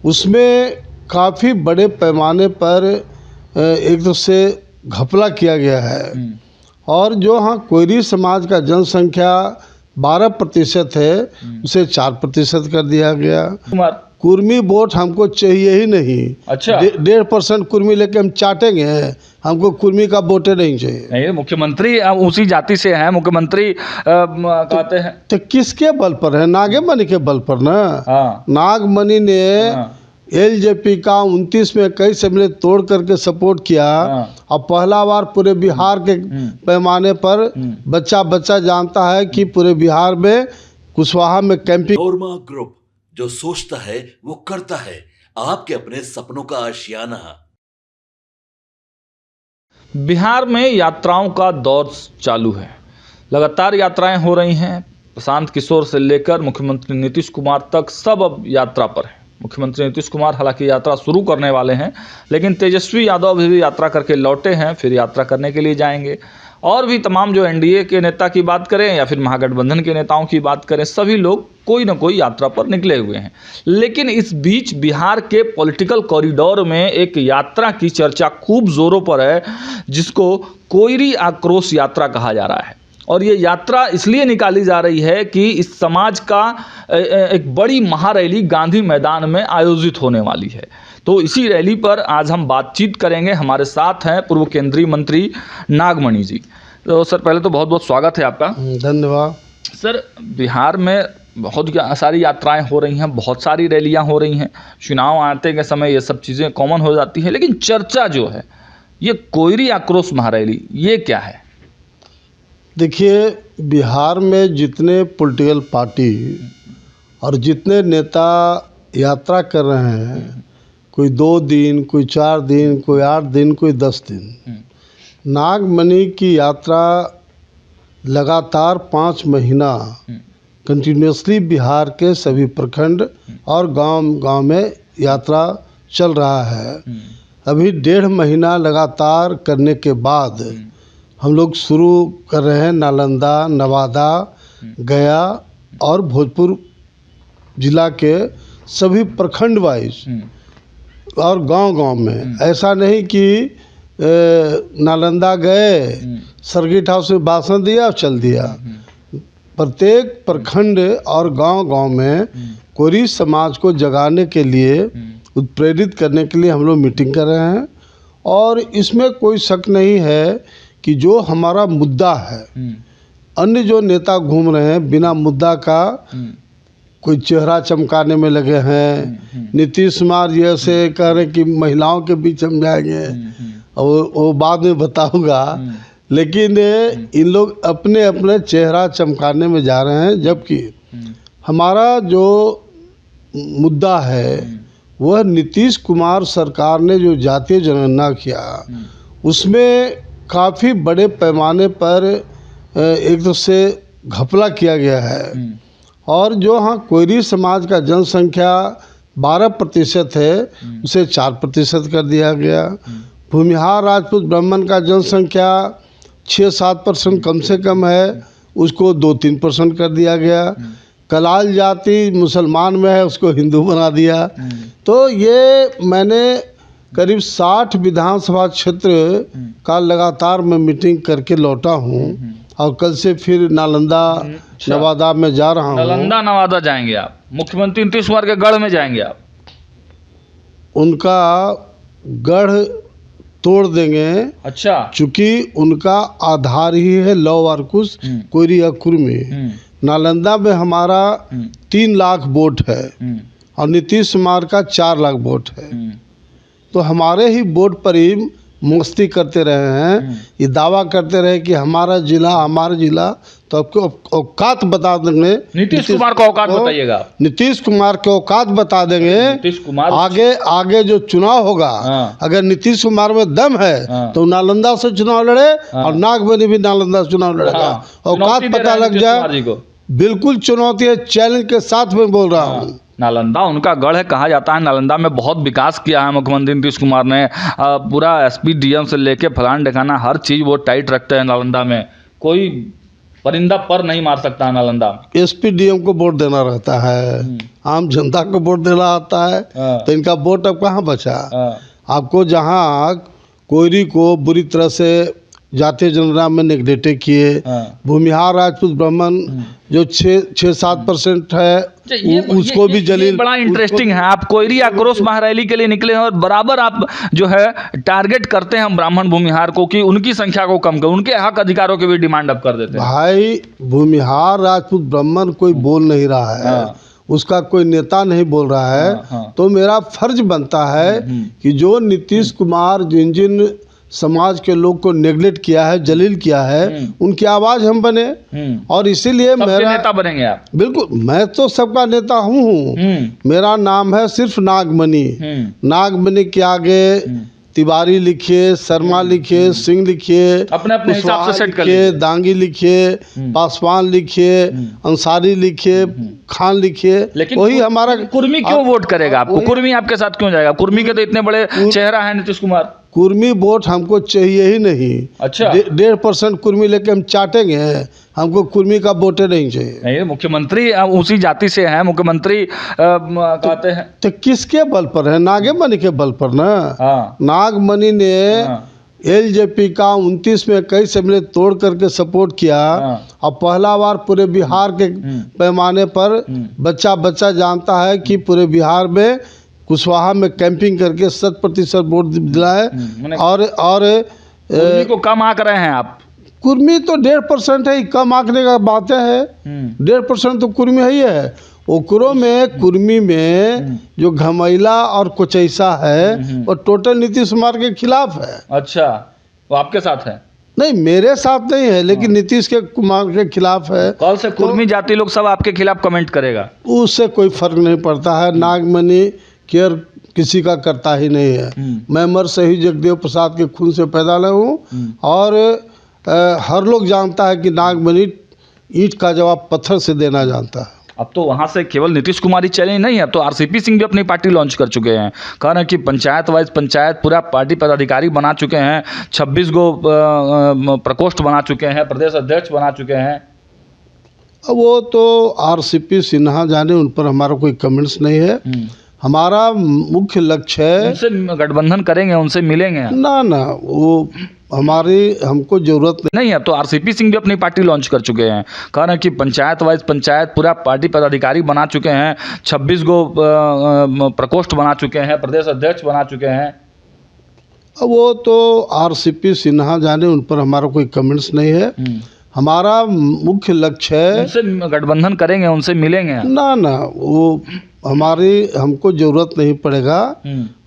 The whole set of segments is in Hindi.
उसमें काफ़ी बड़े पैमाने पर एक तो से घपला किया गया है। और जो हाँ कोयरी समाज का जनसंख्या 12% है, उसे 4% कर दिया गया। कुर्मी वोट हमको चाहिए ही नहीं। अच्छा, 1.5% कुर्मी लेके हम चाटेंगे, हमको कुर्मी का वोटे नहीं चाहिए। नहीं, मुख्यमंत्री उसी जाति से हैं, मुख्यमंत्री कहते हैं। तो किसके बल पर है? नागमणि के बल पर ना। हाँ, नागमणि ने एलजेपी का 29 में कई सबने तोड़ करके सपोर्ट किया। और पहला बार पूरे बिहार के पैमाने पर बच्चा बच्चा जानता है कि पूरे बिहार में कुशवाहा में कैंपिंग। नोरमा ग्रुप, जो सोचता है वो करता है। आपके अपने सपनों का आशियाना। बिहार में यात्राओं का दौर चालू है। लगातार यात्राएं हो रही हैं। प्रशांत किशोर से लेकर मुख्यमंत्री नीतीश कुमार तक सब अब यात्रा पर हैं। मुख्यमंत्री नीतीश कुमार हालांकि यात्रा शुरू करने वाले हैं, लेकिन तेजस्वी यादव अभी भी यात्रा करके लौटे हैं, फिर यात्रा करने के लिए जाएंगे। और भी तमाम जो एनडीए के नेता की बात करें या फिर महागठबंधन के नेताओं की बात करें, सभी लोग कोई ना कोई यात्रा पर निकले हुए हैं। लेकिन इस बीच बिहार के पॉलिटिकल कॉरिडोर में एक यात्रा की चर्चा खूब जोरों पर है, जिसको कोयरी आक्रोश यात्रा कहा जा रहा है। और ये यात्रा इसलिए निकाली जा रही है कि इस समाज का एक बड़ी महारैली गांधी मैदान में आयोजित होने वाली है। तो इसी रैली पर आज हम बातचीत करेंगे। हमारे साथ हैं पूर्व केंद्रीय मंत्री नागमणि जी। तो सर, पहले तो बहुत बहुत स्वागत है आपका। धन्यवाद सर। बिहार में बहुत सारी यात्राएं हो रही हैं, बहुत सारी रैलियां हो रही हैं। चुनाव आते के समय ये सब चीज़ें कॉमन हो जाती हैं, लेकिन चर्चा जो है ये कोयरी आक्रोश महारैली, ये क्या है? देखिए, बिहार में जितने पॉलिटिकल पार्टी और जितने नेता यात्रा कर रहे हैं, कोई 2 दिन, कोई 4 दिन, कोई 8 दिन, कोई 10 दिन, नागमणि की यात्रा लगातार 5 महीना कंटिन्यूसली बिहार के सभी प्रखंड और गांव में यात्रा चल रहा है। अभी 1.5 महीना लगातार करने के बाद हम लोग शुरू कर रहे हैं नालंदा, नवादा, गया और भोजपुर जिला के सभी प्रखंड वाइज और गांव में। ऐसा नहीं कि नालंदा गए, सर्किट हाउस में भाषण दिया और चल दिया। प्रत्येक प्रखंड और गांव में कोयरी समाज को जगाने के लिए, उत्प्रेरित करने के लिए हम लोग मीटिंग कर रहे हैं। और इसमें कोई शक नहीं है कि जो हमारा मुद्दा है, अन्य जो नेता घूम रहे हैं बिना मुद्दा का कोई चेहरा चमकाने में लगे हैं। नीतीश कुमार जैसे कह रहे कि महिलाओं के बीच हम जाएंगे, और वो बाद में बताऊंगा। लेकिन इन लोग अपने अपने चेहरा चमकाने में जा रहे हैं, जबकि हमारा जो मुद्दा है वह नीतीश कुमार सरकार ने जो जातीय जनगणना किया, उसमें काफ़ी बड़े पैमाने पर एक तो से घपला किया गया है। और जो हाँ कोयरी समाज का जनसंख्या 12% है, उसे 4% कर दिया गया। भूमिहार राजपूत ब्राह्मण का जनसंख्या 6-7% कम से कम है, उसको 2-3% कर दिया गया। कलाल जाति मुसलमान में है, उसको हिंदू बना दिया। तो ये मैंने करीब 60 विधानसभा क्षेत्र का लगातार मैं मीटिंग करके लौटा हूँ। और कल से फिर नालंदा, नवादा में जा रहा हूँ। नालंदा, नवादा जाएंगे आप? मुख्यमंत्री नीतीश कुमार के गढ़ में जाएंगे आप? उनका गढ़ तोड़ देंगे। अच्छा। चूँकि उनका आधार ही है लौह और कुश, कोयरी या कुर्मी। नालंदा में हमारा 3 लाख वोट है और नीतीश कुमार का 4 लाख वोट है। तो हमारे ही वोट पर ही मस्ती करते रहे हैं, ये दावा करते रहे कि हमारा जिला। तो आपको औकात बता देंगे। नीतीश कुमार का औकात बताइएगा। नीतीश कुमार के औकात बता देंगे। नीतीश कुमार आगे जो चुनाव होगा, अगर नीतीश कुमार में दम है तो नालंदा से चुनाव लड़े और नागमणि भी नालंदा से चुनाव लड़ेगा। औकात पता लग जाए। बिल्कुल चुनौती है, चैलेंज के साथ में बोल रहा हूँ। नालंदा उनका गढ़ है, कहा जाता है। नालंदा में बहुत विकास किया है मुख्यमंत्री नीतीश कुमार ने। पूरा एसपी डीएम से लेके फलान ढिकाना हर चीज़ वो टाइट रखते हैं नालंदा में। कोई परिंदा पर नहीं मार सकता नालंदा। एसपीडीएम को वोट देना रहता है, आम जनता को वोट देना आता है, तो इनका वोट अब कहाँ बचा। आपको जहाँ कोयरी को बुरी तरह से जातीय जनगणना में नेगलेक्ट किए, भूमिहार राजपूत ब्राह्मण जो 6-7% है उसको भी जलील। बड़ा इंटरेस्टिंग है, आप कोयरी आक्रोश महारैली के लिए निकले हैं और बराबर आप जो है टारगेट करते हैं हम ब्राह्मण भूमिहार को कि उनकी संख्या को कम कर, उनके हक अधिकारों की भी डिमांड अप कर देते हैं। भाई भूमिहार राजपूत ब्राह्मण कोई बोल नहीं रहा है, उसका कोई नेता नहीं बोल रहा है, तो मेरा फर्ज बनता है कि जो नीतीश कुमार जिन जिन समाज के लोग को नेगलेक्ट किया है, जलील किया है, उनकी आवाज हम बने। और इसीलिए मेरा नेता बनेंगे आप। बिल्कुल, मैं तो सबका नेता हूँ। मेरा नाम है सिर्फ नागमणि। नागमणि के आगे तिवारी लिखिए, शर्मा लिखिए, सिंह लिखिए, अपने अपने हिसाब से सेट कर लिखिए, दांगी लिखिए, पासवान लिखिए, अंसारी लिखिए, खान लिखिए, वही हमारा। कुर्मी क्यों वोट करेगा आपको? कुर्मी आपके साथ क्यों जाएगा? कुर्मी के तो इतने बड़े चेहरा है नीतीश कुमार। कुर्मी वोट हमको चाहिए ही नहीं। अच्छा, 1.5% कुर्मी लेके हम चाटेंगे, हमको कुर्मी का वोट नहीं चाहिए। नहीं, मुख्यमंत्री उसी जाति से हैं, मुख्यमंत्री कहते हैं तो किसके बल पर है? नागमणि के बल पर ना। नागमणि ने एलजेपी का 29 में कई असेंबली तोड़ करके सपोर्ट किया, और पहला बार पूरे बिहार के पैमाने पर बच्चा बच्चा जानता है कि पूरे बिहार में कुशवाहा में कैंपिंग करके 100% वोट दिलाए। और कुर्मी को कम आंक रहे हैं आप। कुर्मी तो 1.5% है, कम आंकने का बातें है। 1.5% तो कुर्मी ही है। ओकरो में कुर्मी में जो घमैला और कोचैसा है वो टोटल नीतीश कुमार के खिलाफ है। अच्छा, वो आपके साथ है? नहीं, मेरे साथ नहीं है, लेकिन नीतीश के कुमार के खिलाफ है। कल से कुर्मी जाति लोग सब आपके खिलाफ कमेंट करेगा, उससे कोई फर्क नहीं पड़ता है। नागमणि केयर किसी का करता ही नहीं है। मैं मर सही जगदेव प्रसाद के खून से पैदा हुआ हूँ, और हर लोग जानता है कि नागमणि ईंट का जवाब पत्थर से देना जानता है। अब तो वहाँ से केवल नीतीश कुमार ही चले नहीं, अब तो आरसीपी सिंह भी अपनी पार्टी लॉन्च कर चुके हैं। कह रहे हैं कि पंचायत वाइज पंचायत पूरा पार्टी पदाधिकारी बना चुके हैं, 26 गो प्रकोष्ठ बना चुके हैं, प्रदेश अध्यक्ष बना चुके हैं। अब वो तो आरसीपी सिन्हा जाने, उन पर हमारा कोई कमेंट्स नहीं है। हमारा मुख्य लक्ष्य है, उनसे गठबंधन करेंगे, उनसे मिलेंगे ना, वो हमारी हमको जरूरत नहीं है। तो आरसीपी सिंह भी अपनी पार्टी लॉन्च कर चुके हैं। कह रहे हैं कि पंचायत वाइज पंचायत पूरा पार्टी पदाधिकारी बना चुके हैं, 26 गो प्रकोष्ठ बना चुके हैं, प्रदेश अध्यक्ष बना चुके हैं। अब वो तो आरसीपी सिन्हा जाने, उन पर हमारा कोई कमेंट्स नहीं है। हमारा मुख्य लक्ष्य है, उनसे गठबंधन करेंगे, उनसे मिलेंगे ना, वो हमारी हमको जरूरत नहीं पड़ेगा।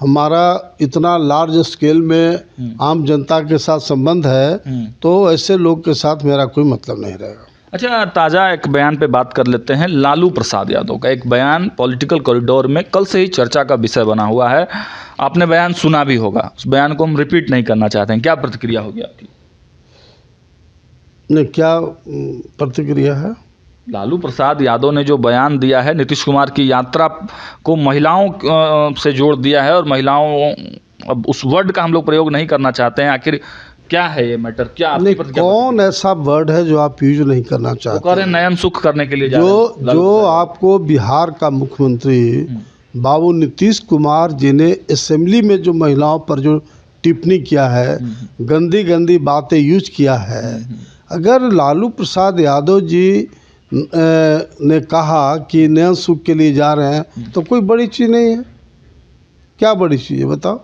हमारा इतना लार्ज स्केल में आम जनता के साथ संबंध है, तो ऐसे लोग के साथ मेरा कोई मतलब नहीं रहेगा। अच्छा, ताज़ा एक बयान पे बात कर लेते हैं। लालू प्रसाद यादव का एक बयान पॉलिटिकल कॉरिडोर में कल से ही चर्चा का विषय बना हुआ है। आपने बयान सुना भी होगा, उस बयान को हम रिपीट नहीं करना चाहते हैं। क्या प्रतिक्रिया होगी आपकी? नहीं, क्या प्रतिक्रिया है? लालू प्रसाद यादव ने जो बयान दिया है, नीतीश कुमार की यात्रा को महिलाओं से जोड़ दिया है, और महिलाओं, अब उस वर्ड का हम लोग प्रयोग नहीं करना चाहते हैं। आखिर क्या है ये मैटर? क्या नहीं, कौन ऐसा वर्ड है जो आप यूज नहीं करना चाहते? कह रहे नयन सुख करने के लिए जो आपको बिहार का मुख्यमंत्री बाबू नीतीश कुमार जी ने असेंबली में जो महिलाओं पर जो टिप्पणी किया है, गंदी बातें यूज किया है, अगर लालू प्रसाद यादव जी ने कहा कि नयन सुख के लिए जा रहे हैं, तो कोई बड़ी चीज़ नहीं है। क्या बड़ी चीज़ है बताओ?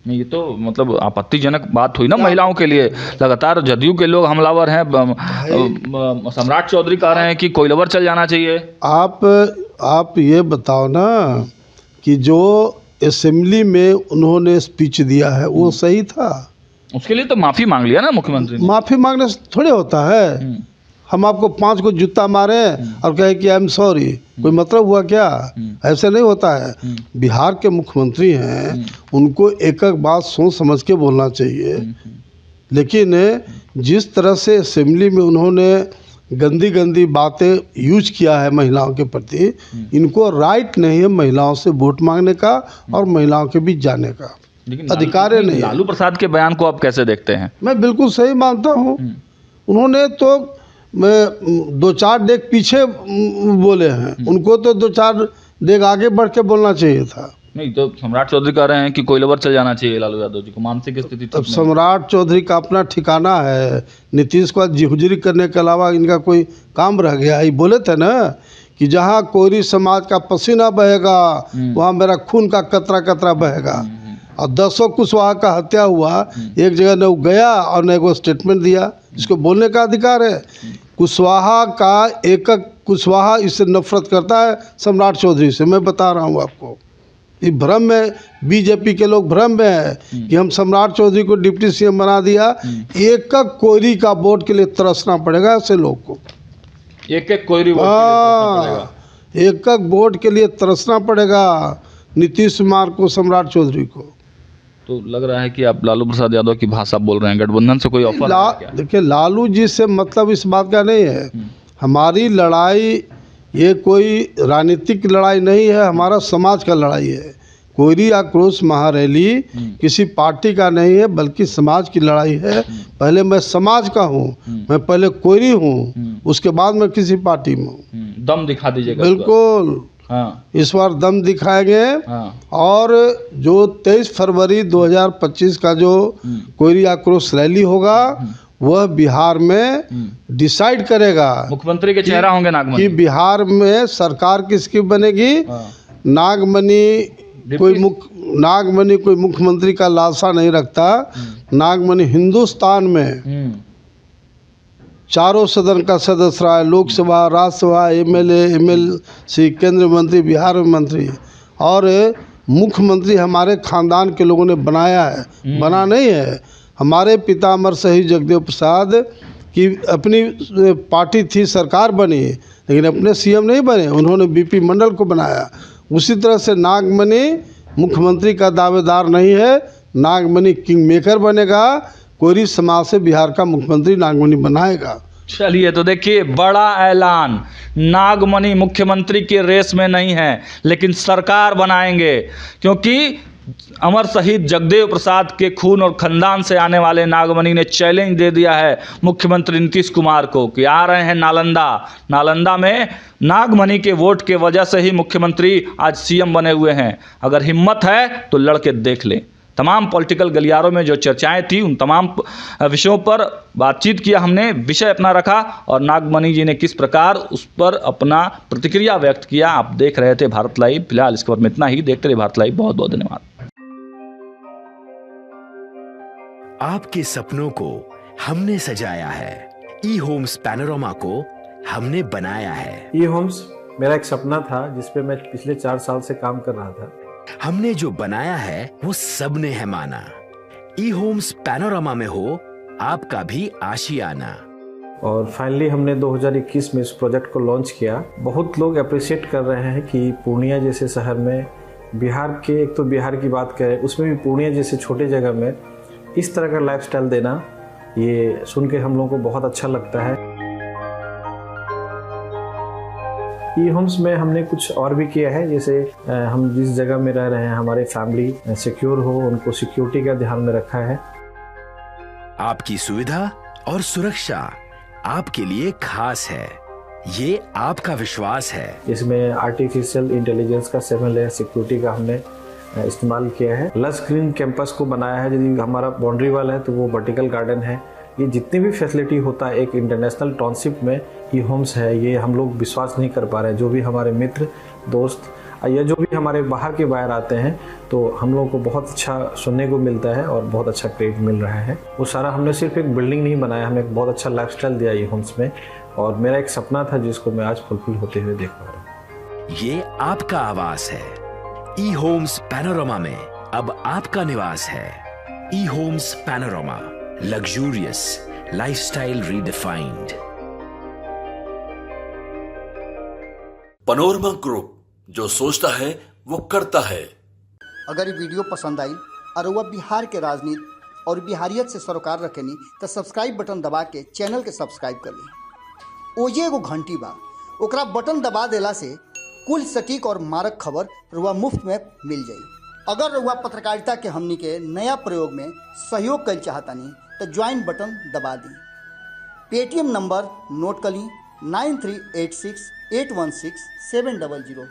नहीं, ये तो मतलब आपत्तिजनक बात हुई ना महिलाओं के लिए। लगातार जदयू के लोग हमलावर हैं। सम्राट चौधरी कह रहे हैं कि कोइलवर चल जाना चाहिए। आप ये बताओ ना कि जो असेंबली में उन्होंने स्पीच दिया है वो सही था? उसके लिए तो माफ़ी मांग लिया ना मुख्यमंत्री ने। माफ़ी मांगने से थोड़े होता है। हम आपको 5 को जूता मारे और कहे कि आई एम सॉरी, कोई मतलब हुआ क्या? ऐसे नहीं होता है। बिहार के मुख्यमंत्री हैं, उनको एक एक बात सोच समझ के बोलना चाहिए। लेकिन जिस तरह से असेंबली में उन्होंने गंदी बातें यूज किया है महिलाओं के प्रति, इनको राइट नहीं है महिलाओं से वोट मांगने का और महिलाओं के बीच जाने का अधिकार नहीं है। लालू प्रसाद के बयान को आप कैसे देखते हैं? मैं बिल्कुल सही मानता हूँ। उन्होंने तो में 2-4 डेग पीछे बोले हैं, उनको तो 2-4 डेग आगे बढ़ के बोलना चाहिए था। नहीं तो सम्राट चौधरी कह रहे हैं कि कोयलावर चल जाना चाहिए लालू यादव जी को, मानसिक स्थिति तब सम्राट चौधरी का अपना ठिकाना है, नीतीश को जिहुजरी करने के अलावा इनका कोई काम रह गया? ये बोले थे ना कि जहाँ कोयरी समाज का पसीना बहेगा वहाँ मेरा खून का कतरा कतरा बहेगा। और 10 कुशवाहा का हत्या हुआ, एक जगह न वो गया और न वो स्टेटमेंट दिया। इसको बोलने का अधिकार है। कुशवाहा का एक कुशवाहा इससे नफरत करता है सम्राट चौधरी से, मैं बता रहा हूँ आपको। इस भ्रम में बीजेपी के लोग भ्रम में है कि हम सम्राट चौधरी को डिप्टी सीएम बना दिया। एक कोयरी का वोट के लिए तरसना पड़ेगा ऐसे लोग को, एक कोयरी वोट के लिए तरसना पड़ेगा। एक वोट के लिए तरसना पड़ेगा नीतीश कुमार को, सम्राट चौधरी को। तो लग रहा है कि आप लालू प्रसाद यादव की भाषा बोल रहे हैं, गठबंधन से कोई ऑफर है क्या? देखिए, लालू जी से मतलब इस बात का नहीं है। हमारी लड़ाई ये कोई राजनीतिक लड़ाई नहीं है, हमारा समाज का लड़ाई है। कोयरी आक्रोश महारैली किसी पार्टी का नहीं है, बल्कि समाज की लड़ाई है। पहले मैं समाज का हूँ, मैं पहले कोयरी हूँ, उसके बाद मैं किसी पार्टी में हूँ। दम दिखा दीजिएगा। बिल्कुल, हाँ। इस बार दम दिखाएंगे। हाँ। और जो 23 फरवरी 2025 का जो कोयरी आक्रोश रैली होगा वह बिहार में डिसाइड करेगा। मुख्यमंत्री के चेहरा होंगे नागमणि कि बिहार में सरकार किसकी बनेगी। नागमणि कोई मुख्यमंत्री का लालसा नहीं रखता। नागमणि हिंदुस्तान में चारों सदन का सदस्य रहा है, लोकसभा, राज्यसभा, एमएलए, एमएलसी, केंद्रीय मंत्री, बिहार में मंत्री। और मुख्यमंत्री हमारे खानदान के लोगों ने बनाया है, बना नहीं है। हमारे पितामह शहीद जगदेव प्रसाद की अपनी पार्टी थी, सरकार बनी, लेकिन अपने सीएम नहीं बने, उन्होंने बीपी मंडल को बनाया। उसी तरह से नागमणि मुख्यमंत्री का दावेदार नहीं है, नागमणि किंग मेकर बनेगा। कोयरी समाज से बिहार का मुख्यमंत्री नागमणि बनाएगा। चलिए, तो देखिए बड़ा ऐलान, नागमणि मुख्यमंत्री के रेस में नहीं है, लेकिन सरकार बनाएंगे। क्योंकि अमर शहीद जगदेव प्रसाद के खून और खानदान से आने वाले नागमणि ने चैलेंज दे दिया है मुख्यमंत्री नीतीश कुमार को कि आ रहे हैं नालंदा में नागमणि के वोट के वजह से ही मुख्यमंत्री आज सीएम बने हुए हैं। अगर हिम्मत है तो लड़के देख लें। तमाम पॉलिटिकल गलियारों में जो चर्चाएं थी उन तमाम विषयों पर बातचीत किया हमने, विषय अपना रखा और नागमणि जी ने किस प्रकार उस पर अपना प्रतिक्रिया व्यक्त किया। आप देख रहे थे भारत लाइव। फिलहाल इस खबर में इतना ही। देखते रहिए भारत लाइव। बहुत बहुत धन्यवाद। आपके सपनों को हमने सजाया है, ई होम्स पैनोरमा को हमने बनाया है। ई होम्स मेरा एक सपना था जिसपे मैं पिछले 4 साल से काम कर रहा था। हमने जो बनाया है वो सबने है माना। ई होम्स पैनोरमा में हो आपका भी आशियाना। और फाइनली हमने 2021 में इस प्रोजेक्ट को लॉन्च किया। बहुत लोग अप्रिशिएट कर रहे हैं कि पूर्णिया जैसे शहर में, बिहार के, एक तो बिहार की बात करें उसमें भी पूर्णिया जैसे छोटे जगह में इस तरह का लाइफस्टाइल देना, ये सुन के हम लोगों को बहुत अच्छा लगता है। ई होम्स में हमने कुछ और भी किया है, जैसे हम जिस जगह में रह रहे हैं हमारे फैमिली सिक्योर हो, उनको सिक्योरिटी का ध्यान में रखा है। आपकी सुविधा और सुरक्षा आपके लिए खास है, ये आपका विश्वास है। इसमें आर्टिफिशियल इंटेलिजेंस का 7 लेयर सिक्योरिटी का हमने इस्तेमाल किया है। लस ग्रीन कैंपस को बनाया है। यदि हमारा बाउंड्री वाल है तो वो वर्टिकल गार्डन है। ये जितनी भी फैसिलिटी होता है एक इंटरनेशनल टाउनशिप में ई होम्स है, ये हम लोग विश्वास नहीं कर पा रहे हैं। जो भी हमारे मित्र, दोस्त या जो भी हमारे बाहर के बाहर आते हैं तो हम लोगों को बहुत अच्छा सुनने को मिलता है और बहुत अच्छा क्रेडिट मिल रहा है। वो सारा हमने सिर्फ एक बिल्डिंग नहीं बनाया, हमें एक बहुत अच्छा लाइफस्टाइल दिया ई होम्स में। और मेरा एक सपना था जिसको मैं आज फुलफिल होते हुए देख पा रहा हूँ। ये आपका आवास है। ई होम्स पैनोरमा में अब आपका निवास है। E Homes Panorama, luxurious lifestyle redefined. Panorama group, जो सोचता है वो करता है। अगर ये वीडियो पसंद आई और वह बिहार के राजनीति और बिहारियत से सरोकार रखेनी तो सब्सक्राइब बटन दबा के चैनल के सब्सक्राइब कर ली। ओजे एगो घंटी बा, ओकरा बटन दबा देला से कुल सटीक और मारक खबर रुआ मुफ्त में मिल जाई। अगर रुआ पत्रकारिता के हमनी के नया प्रयोग में सहयोग कर चाहतानी तो ज्वाइन बटन दबा दी। पेटीएम नंबर नोट कर ली 9386816700।